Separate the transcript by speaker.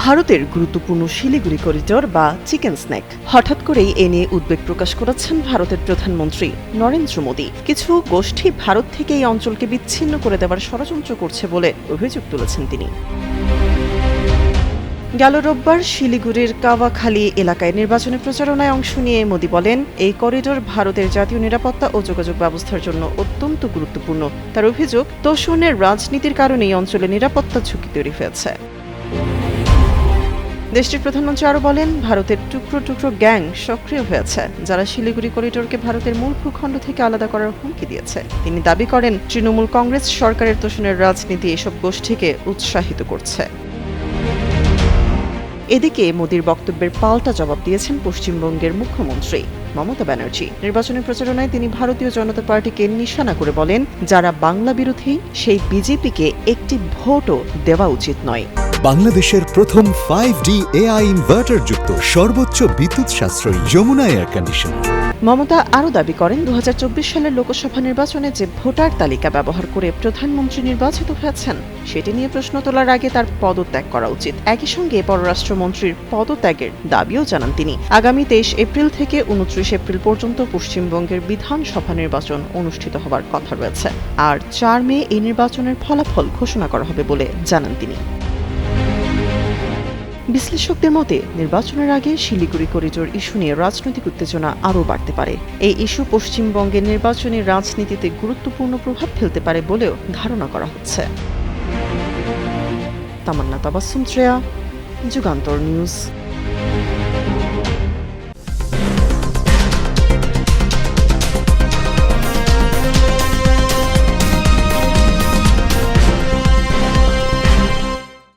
Speaker 1: ভারতের গুরুত্বপূর্ণ শিলিগুড়ি করিডোর বা চিকেন স্ন্যাক হঠাৎ করেই এ নিয়ে উদ্বেগ প্রকাশ করেছেন ভারতের প্রধানমন্ত্রী নরেন্দ্র মোদী। কিছু গোষ্ঠী ভারত থেকে এই অঞ্চলকে বিচ্ছিন্ন করে দেওয়ার ষড়যন্ত্র করছে বলে অভিযোগ তুলেছেন তিনি। গেল রোববার শিলিগুড়ির কাওয়াখালী এলাকায় নির্বাচনী প্রচারণায় অংশ নিয়ে মোদী বলেন, এই করিডোর ভারতের জাতীয় নিরাপত্তা ও যোগাযোগ ব্যবস্থার জন্য অত্যন্ত গুরুত্বপূর্ণ। তার অভিযোগ, তোষণের রাজনীতির কারণে এই অঞ্চলে নিরাপত্তা ঝুঁকি তৈরি হয়েছে। দেশটির প্রধানমন্ত্রী আরও বলেন, ভারতের টুকরো টুকরো গ্যাং সক্রিয় হয়েছে, যারা শিলিগুড়ি করিডোরকে ভারতের মূল ভূখণ্ড থেকে আলাদা করার হুমকি দিয়েছে। তিনি দাবি করেন, তৃণমূল কংগ্রেস সরকারের তোষণের রাজনীতি এসব গোষ্ঠীকে উৎসাহিত করছে। এদিকে মোদীর বক্তব্যের পাল্টা জবাব দিয়েছেন পশ্চিমবঙ্গের মুখ্যমন্ত্রী মমতা ব্যানার্জি। নির্বাচনী প্রচারণায় তিনি ভারতীয় জনতা পার্টিকে নিশানা করে বলেন, যারা বাংলা বিরোধী সেই বিজেপিকে একটি ভোটও দেওয়া উচিত নয়।
Speaker 2: বাংলাদেশের প্রথম 5D AI ইনভার্টার যুক্ত সর্বোচ্চ বিদ্যুৎ সাশ্রয়ী যমুনা এয়ার কন্ডিশনার।
Speaker 1: মমতা আরও দাবি করেন, ২০২৪ সালের লোকসভা নির্বাচনে যে ভোটার তালিকা ব্যবহার করে প্রধানমন্ত্রী নির্বাচিত হয়েছেন, সেটি নিয়ে প্রশ্ন তোলার আগে তার পদত্যাগ করা উচিত। একই সঙ্গে পররাষ্ট্রমন্ত্রীর পদত্যাগের দাবিও জানান তিনি। আগামী ২৩ এপ্রিল থেকে ২৯ এপ্রিল পর্যন্ত পশ্চিমবঙ্গের বিধানসভা নির্বাচন অনুষ্ঠিত হওয়ার কথা রয়েছে, আর ৪ মে এই নির্বাচনের ফলাফল ঘোষণা করা হবে বলে জানান তিনি। বিশ্লেষকদের মতে, নির্বাচনের আগে শিলিগুড়ি করিডোর ইস্যু নিয়ে রাজনৈতিক উত্তেজনা আরও বাড়তে পারে। এই ইস্যু পশ্চিমবঙ্গের নির্বাচনী রাজনীতিতে গুরুত্বপূর্ণ প্রভাব ফেলতে পারে বলেও ধারণা করা হচ্ছে। তামান্না তাবাসসুম শ্রেয়া, যুগান্তর নিউজ।